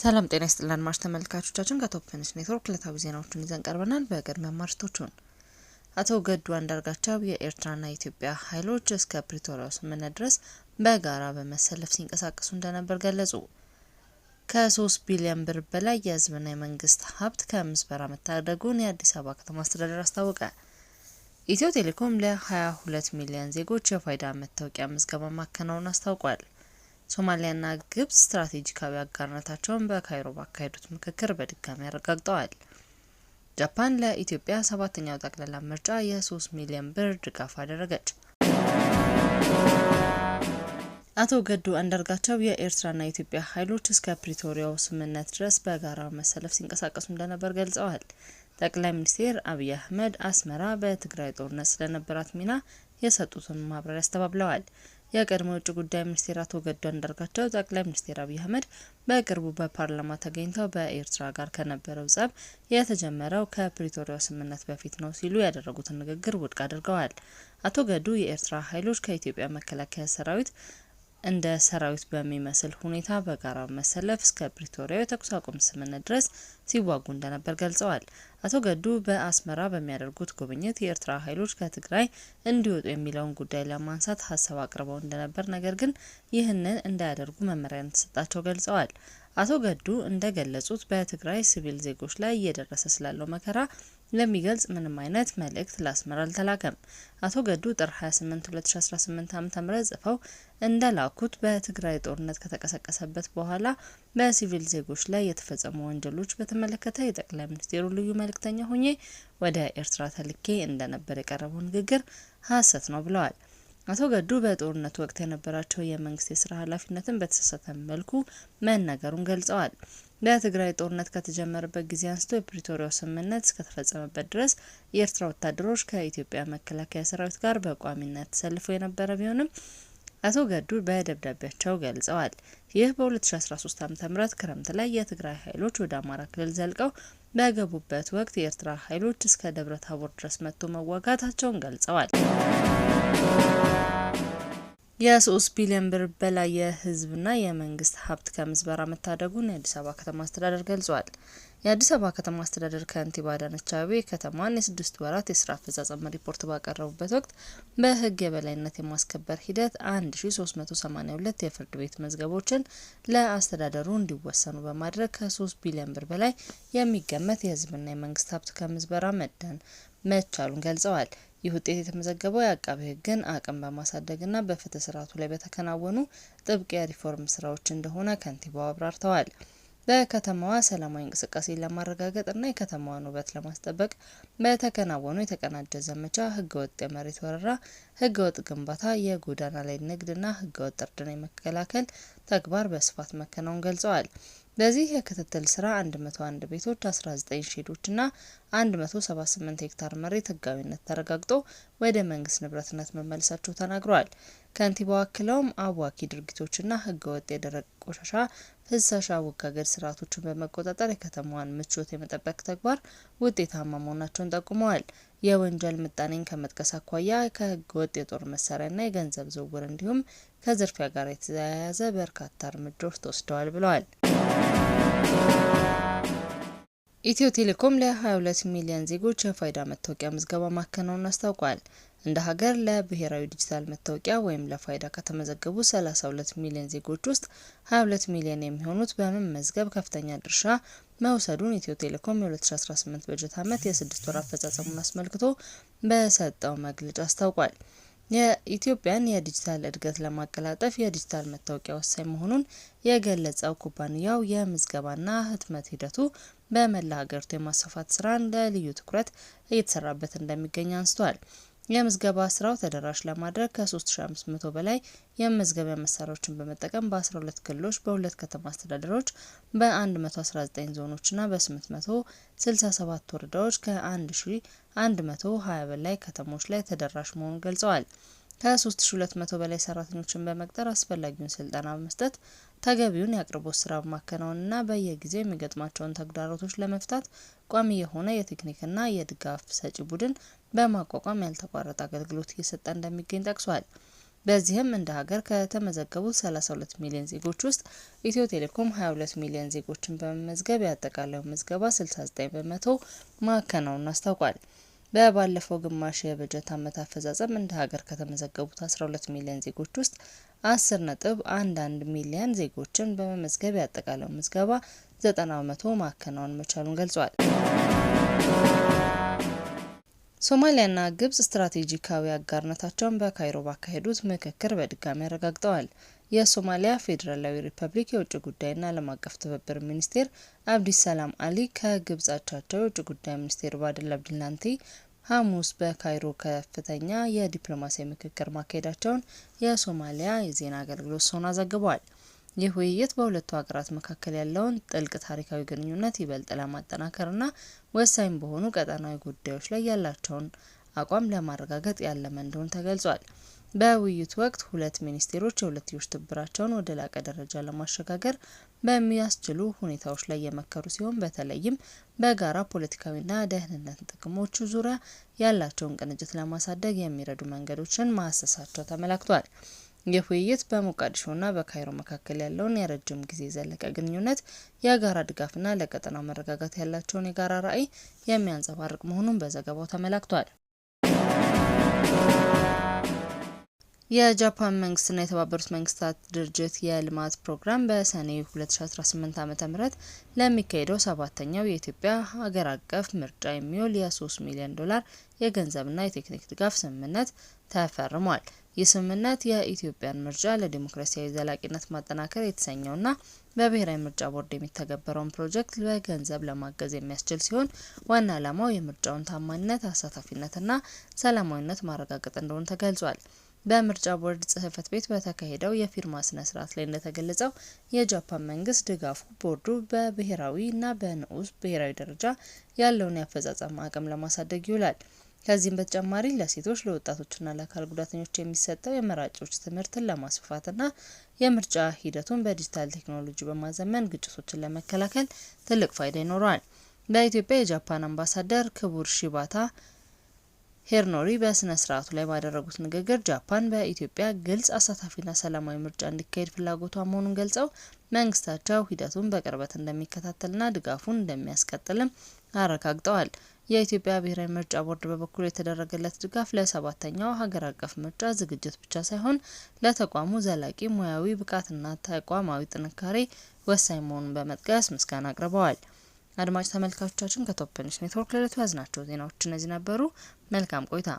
ሰላም ጤና ይስጥልን አድማጭ ተመልካቾቻችን ከቶፕ ፊኒሽ ኔትወርክ ዕለታዊ ዜናዎችን ይዘን ቀርበናል። በቅድሚያ አርዕስቶቹን አቶ ገዱ አንዳርጋቸው የኤርትራና የኢትዮጵያ ኃይሎች እስከ ፕሪቶሪያው ስምምነት ድረስ በጋራ በመሰለፍ ሲንቀሳቀሱ እንደነበር ገለጹ። ከ3 ቢሊዮን ብር በላይ የህዝብና የመንግስት ሀብት ከምዝበራ መታደጉን የአዲስ አበባ ከተማ አስተዳደር አስታወቀ። ኢትዮ ቴሌኮም ለ22 ሚሊዮን ዜጎች የፋይዳ መታወቂያ ምዝገባ ማከናወኑን አስታውቋል። ሶማሊያና ግብጽ ስትራቴጂካዊ አጋርነታቸውን በካይሮ ባካሄዱት ምክክር በድጋሚ አረጋግጠዋል። ጃፓን ለኢትዮጵያ 7ኛው ጠቅላላ ምርጫ የ3 ሚሊዮን ብር ድጋፍ አደረገች። አቶ ገዱ አንዳርጋቸው የኤርትራና የኢትዮጵያ ኃይሎች እስከ ፕሪቶሪያው ስምምነት ድረስ በጋራ መሰለፍ ሲንቀሳቀሱ እንደነበር ገልጸዋል። ጠቅላይ ሚኒስትር አብይ አህመድ አስመራ በትግራይ ጦርነት ስለነበራት ሚና የሰጡትን ማብራሪያ አስተባብለዋል። የቀድሞ የውጭ ጉዳይ ሚኒስትር አቶ ገዱ አንዳርጋቸው ጠቅላይ ሚኒስትር አብይ አህመድ በቅርቡ በፓርላማ ተገኝተው በኤርትራ ጋር ከነበረው ጸብ የተጀመረው ከፕሪቶሪያው ስምምነት በፊት ነው ሲሉ ያደረጉትን ንግግር ውድቅ አድርገዋል። አቶ ገዱ የኤርትራ ኃይሎች ከኢትዮጵያ መከላከያ ሰራዊት እንደ ሰራዊት በሚመስል ሁኔታ በጋራ መሰለፍ እስከ ፕሪቶሪያው የተኩስ አቁም ስምምነት ድረስ ሲዋጉ እንደነበር ገልጸዋል። አቶ ገዱ በአስመራ በሚያደርጉት ጉብኝት የኤርትራ ኃይሎች ከትግራይ እንዲወጡ የሚለውን ጉዳይ ለማንሳት ሀሳብ አቅርበው እንደነበር፣ ነገር ግን ይህንን እንዳያደርጉ መመሪያ እንደተሰጣቸው ገልጸዋል። አቶ ገዱ እንደገለጹት በትግራይ ሲቪል ዜጎች ላይ እየደረሰ ስላለው መከራ ለሚገልጽ ምንም አይነት መልእክት ለአስመራ አልተላከም። አቶ ገዱ ጥር 28 2018 ዓ.ም ጽፈው እንደላኩት በትግራይ ጦርነት ከተቀሰቀሰበት በኋላ በሲቪል ዜጎች ላይ የተፈጸሙ ወንጀሎች በተመለከተ የጠቅላይ ሚኒስትሩ ልዩ መልእክተኛ ሆኜ ወደ ኤርትራ ተልኬ እንደነበር የቀረበው ንግግር ሐሰት ነው ብለዋል። አቶ ገዱ በጦርነቱ ወቅት የነበራቸው የመንግስት የስራ ኃላፊነትን በተሳሳተ መልኩ መነገሩን ገልጸዋል። በትግራይ ጦርነት ከተጀመረበት ጊዜ አንስቶ የፕሪቶሪያው ስምምነት እስከተፈጸመበት ድረስ የኤርትራ ወታደሮች ከኢትዮጵያ መከላከያ ሰራዊት ጋር በቋሚነት ተሰልፈው የነበረ ቢሆንም አቶ ገዱ በደብዳቤያቸው ገልጸዋል። ይህ በ2013 ዓ.ም ክረምት ላይ የትግራይ ኃይሎች ወደ አማራ ክልል ዘልቀው በገቡበት ወቅት የኤርትራ ኃይሎች እስከ ደብረ ታቦር ድረስ መጥቶ መዋጋታቸውን ገልጸዋል። የ3 ቢሊዮን ብር በላይ የህዝብና የመንግስት ሀብት ከምዝበራ መታደጉን የአዲስ አበባ ከተማ አስተዳደር ገልጿል። የአዲስ አበባ ከተማ አስተዳደር ከንቲባ አዳነች አቤቤ ከተማዋን የ6 ወራት የስራ አፈጻጸም ሪፖርት ባቀረቡበት ወቅት በህግ የበላይነት የማስከበር ሂደት 1382 የፍርድ ቤት መዝገቦችን ለአስተዳደሩ እንዲወሰኑ በማድረግ ከ3 ቢሊዮን ብር በላይ የሚገመት የህዝብና የመንግስት ሀብት ከምዝበራ መቻሉን ገልጸዋል። ይህ ውጤት የተመዘገበው የአቃቤ ህግን አቅም በማሳደግና በፍትህ ስርዓቱ ላይ በተከናወኑ ጥብቅ የሪፎርም ስራዎች እንደሆነ ከንቲባው አብራርተዋል። በከተማዋ ሰላማዊ እንቅስቃሴ ለማረጋገጥና የከተማዋን ውበት ለማስጠበቅ በተከናወኑ የተቀናጀ ዘመቻ ህገወጥ የመሬት ወረራ፣ ህገወጥ ግንባታ፣ የጎዳና ላይ ንግድና ህገወጥ እርድን የመከላከል ተግባር በስፋት መከናወኑን ገልጸዋል። በዚህ የክትትል ስራ 101 ቤቶች፣ 19 ሼዶችና 178 ሄክታር መሬት ህጋዊነት ተረጋግጦ ወደ መንግስት ንብረትነት መመለሳቸው ተናግረዋል። ከንቲባው አክለውም አዋኪ ድርጊቶችና ህገወጥ የደረቅ ቆሻሻ ፍሰሻ አወጋገድ ስርዓቶችን በመቆጣጠር የከተማዋን ምቾት የመጠበቅ ተግባር ውጤታማ መሆናቸውን ጠቁመዋል። የወንጀል ምጣኔን ከመጥቀስ አኳያ ከህገወጥ የጦር መሳሪያና የገንዘብ ዝውውር እንዲሁም ከዝርፊያ ጋር የተያያዘ በርካታ እርምጃዎች ተወስደዋል ብለዋል። ኢትዮ ቴሌኮም ለ22 ሚሊዮን ዜጎች የፋይዳ መታወቂያ ምዝገባ ማከናወኑን አስታውቋል። እንደ ሀገር ለብሔራዊ ዲጂታል መታወቂያ ወይም ለፋይዳ ከተመዘገቡ 32 ሚሊዮን ዜጎች ውስጥ 22 ሚሊዮን የሚሆኑት በመመዝገብ ከፍተኛ ድርሻ መውሰዱን ኢትዮ ቴሌኮም የ2018 በጀት ዓመት የ6 ወር አፈጻጸሙን አስመልክቶ በሰጠው መግለጫ አስታውቋል። የኢትዮጵያን የዲጂታል እድገት ለማቀላጠፍ የዲጂታል መታወቂያ ወሳኝ መሆኑን የገለጸው ኩባንያው የምዝገባና ህትመት ሂደቱ በመላ ሀገሪቱ የማስፋፋት ስራን ለልዩ ትኩረት እየተሰራበት እንደሚገኝ አንስቷል። የምዝገባ ስራው ተደራሽ ለማድረግ ከ3500 በላይ የመዝገቢያ መሳሪያዎችን በመጠቀም በ12 ክልሎች፣ በ2 ከተማ አስተዳደሮች፣ በ119 ዞኖችና በ867 ወረዳዎች ከ1120 በላይ ከተሞች ላይ ተደራሽ መሆኑን ገልጸዋል። ከ3200 በላይ ሰራተኞችን በመቅጠር አስፈላጊውን ስልጠና በመስጠት ተገቢውን የአቅርቦት ስራ በማከናወንና በየጊዜው የሚገጥማቸውን ተግዳሮቶች ለመፍታት ቋሚ የሆነ የቴክኒክና የድጋፍ ሰጪ ቡድን በማቋቋም ያልተቋረጠ አገልግሎት እየሰጠ እንደሚገኝ ጠቅሷል። በዚህም እንደ ሀገር ከተመዘገቡት 32 ሚሊዮን ዜጎች ውስጥ ኢትዮ ቴሌኮም 22 ሚሊዮን ዜጎችን በመመዝገብ ያጠቃለለው ምዝገባ 69 በመቶ ማከናወኑን አስታውቋል። በባለፈው ግማሽ የበጀት ዓመት አፈጻጸም እንደ ሀገር ከተመዘገቡት 12 ሚሊዮን ዜጎች ውስጥ 10.11 ሚሊዮን ዜጎችን በመመዝገብ ያጠቃለለው ምዝገባ 90 በመቶ ማከናወን መቻሉን ገልጿል። ሶማሊያና ግብጽ ስትራቴጂካዊ አጋርነታቸውን በካይሮ ባካሄዱት ምክክር በድጋሚ አረጋግጠዋል። የሶማሊያ ፌዴራላዊ ሪፐብሊክ የውጭ ጉዳይና ዓለም አቀፍ ትብብር ሚኒስቴር አብዲሰላም አሊ ከግብጽ አቻቸው የውጭ ጉዳይ ሚኒስቴር ባድል አብዲላቲ ሐሙስ በካይሮ ከፍተኛ የዲፕሎማሲያዊ ምክክር ማካሄዳቸውን የሶማሊያ የዜና አገልግሎት ሶና ዘግቧል። ይህ ውይይት በሁለቱ ሀገራት መካከል ያለውን ጥልቅ ታሪካዊ ግንኙነት ይበልጥ ለማጠናከርና ወሳኝ በሆኑ ቀጠናዊ ጉዳዮች ላይ ያላቸውን አቋም ለማረጋገጥ ያለመ እንደሆነ ተገልጿል። በውይይቱ ወቅት ሁለት ሚኒስቴሮች የሁለትዮሽ ትብብራቸውን ወደ ላቀ ደረጃ ለማሸጋገር በሚያስችሉ ሁኔታዎች ላይ የመከሩ ሲሆን በተለይም በጋራ ፖለቲካዊና ደህንነት ጥቅሞች ዙሪያ ያላቸውን ቅንጅት ለማሳደግ የሚረዱ መንገዶችን ማሰሳቸው ተመላክቷል። ይህ ውይይት በሞቃዲሾና በካይሮ መካከል ያለውን የረጅም ጊዜ ዘለቀ ግንኙነት፣ የጋራ ድጋፍና ለቀጠናው መረጋጋት ያላቸውን የጋራ ራዕይ የሚያንጸባርቅ መሆኑን በዘገባው ተመላክቷል። የጃፓን መንግስትና የተባበሩት መንግስታት ድርጅት የልማት ፕሮግራም በሰኔ 2018 ዓ.ም ለሚካሄደው 7ኛው የኢትዮጵያ ሀገር አቀፍ ምርጫ የሚውል የ$3 ሚሊዮን የገንዘብና የቴክኒክ ድጋፍ ስምምነት ተፈርሟል። ይህ ስምምነት የኢትዮጵያን ምርጫ ለዲሞክራሲያዊ ዘላቂነት ማጠናከር የተሰኘውና በብሔራዊ ምርጫ ቦርድ የሚተገበረውን ፕሮጀክት በገንዘብ ለማገዝ የሚያስችል ሲሆን ዋና ዓላማው የምርጫውን ታማኝነት፣ አሳታፊነትና ሰላማዊነት ማረጋገጥ እንደሆነ ተገልጿል። በምርጫ ቦርድ ጽሕፈት ቤት በተካሄደው የፊርማ ስነ ስርዓት ላይ እንደተገለጸው የጃፓን መንግስት ድጋፉ ቦርዱ በብሔራዊና በንዑስ ብሔራዊ ደረጃ ያለውን የአፈጻጸም አቅም ለማሳደግ ይውላል። ከዚህም በተጨማሪ ለሴቶች፣ ለወጣቶችና ለአካል ጉዳተኞች የሚሰጠው የመራጮች ትምህርትን ለማስፋፋትና የምርጫ ሂደቱን በዲጂታል ቴክኖሎጂ በማዘመን ግጭቶችን ለመከላከል ትልቅ ፋይዳ ይኖረዋል። በኢትዮጵያ የጃፓን አምባሳደር ክቡር ሺባታ ሄርኖሪ በስነ ስርዓቱ ላይ ባደረጉት ንግግር ጃፓን በኢትዮጵያ ግልጽ፣ አሳታፊና ሰላማዊ ምርጫ እንዲካሄድ ፍላጎቷ መሆኑን ገልጸው መንግስታቸው ሂደቱን በቅርበት እንደሚከታተልና ድጋፉን እንደሚያስቀጥልም አረጋግጠዋል። የኢትዮጵያ ብሔራዊ ምርጫ ቦርድ በበኩሉ የተደረገለት ድጋፍ ለ7ኛው ሀገር አቀፍ ምርጫ ዝግጅት ብቻ ሳይሆን ለተቋሙ ዘላቂ ሙያዊ ብቃትና ተቋማዊ ጥንካሬ ወሳኝ መሆኑን በመጥቀስ ምስጋና አቅርበዋል። አድማጭ ተመልካቾቻችን ከቶፕ ኒውስ ኔትወርክ ለዕለቱ ያዝናቸው ዜናዎች እነዚህ ነበሩ። መልካም ቆይታ።